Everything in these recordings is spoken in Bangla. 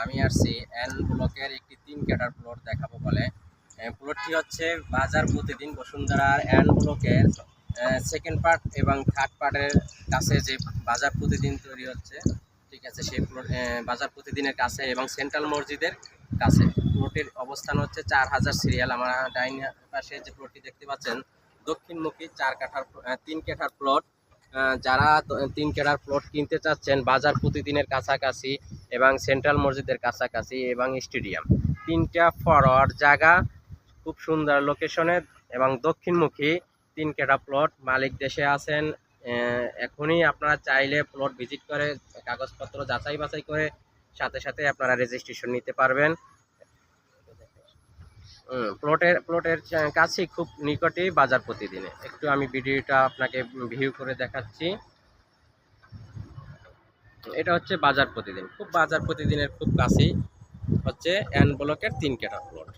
আমি আসছি এন ব্লকের একটি 3 ক্যাটার প্লট দেখাবো বলে। প্লটটি হচ্ছে বাজার প্রতিদিন বসুন্ধরার এন ব্লকের সেকেন্ড পার্ট এবং থার্ড পার্টের কাছে যে বাজার প্রতিদিন তৈরি হচ্ছে, ঠিক আছে, সেই প্লট বাজার প্রতিদিনের কাছে এবং সেন্ট্রাল মসজিদের কাছে। প্লটের অবস্থান হচ্ছে 4000 সিরিয়াল। আমার ডাইন পাশে যে প্লটটি দেখতে পাচ্ছেন দক্ষিণমুখী 3 ক্যাটার প্লট। যারা 3 ক্যাটার প্লট কিনতে চাচ্ছেন বাজার প্রতিদিনের কাছাকাছি এবং সেন্ট্রাল মসজিদের কাছাকাছি এবং স্টেডিয়াম, 3টা ফরওয়ার্ড জায়গা, খুব সুন্দর লোকেশনে এবং দক্ষিণমুখী 3 ক্যাটা প্লট। মালিক দেশে আছেন। এখনই আপনারা চাইলে প্লট ভিজিট করে কাগজপত্র যাচাই বাছাই করে সাথে সাথে আপনারা রেজিস্ট্রেশন নিতে পারবেন। প্লটের কাছেই খুব নিকটেই বাজার প্রতিদিনে। একটু আমি ভিডিওটা আপনাকে ভিউ করে দেখাচ্ছি। এটা হচ্ছে বাজার প্রতিদিন, খুব বাজার প্রতিদিনের খুব কাছেই হচ্ছে এন ব্লকের 3 ক্যাটার প্লট।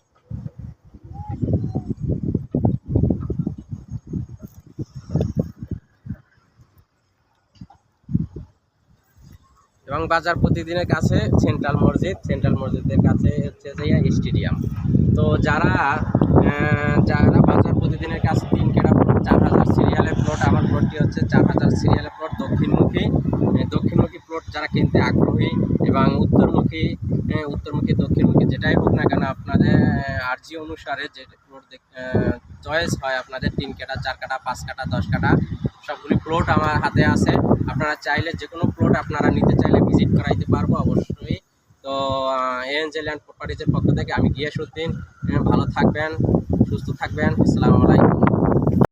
এবং বাজার প্রতিদিনের কাছে সেন্ট্রাল মসজিদের কাছে হচ্ছে যে স্টেডিয়াম। তো যারা যারা বাজার প্রতিদিনের কাছে 3 ক্যাটা প্লট 4000 সিরিয়ালের প্লট, আমার প্লটটি হচ্ছে 4000 সিরিয়ালের প্লট দক্ষিণমুখী প্লট যারা কিনতে আগ্রহী এবং উত্তরমুখী দক্ষিণমুখী যেটাই হোক না কেন, আপনাদের আর্জি অনুসারে যে প্লট চয়েস হয় আপনাদের 3 কাঠা 4 কাঠা 5 কাঠা 10 কাঠা সবগুলি প্লট আমার হাতে আছে। আপনারা চাইলে যে কোনো প্লট আপনারা নিতে চাইলে ভিজিট করাইতে পারবো অবশ্যই। তো এএনজে ল্যান্ড প্রপার্টিজের পক্ষ থেকে আমি গিয়াসউদ্দিন। ভালো থাকবেন, সুস্থ থাকবেন। আসসালামু আলাইকুম।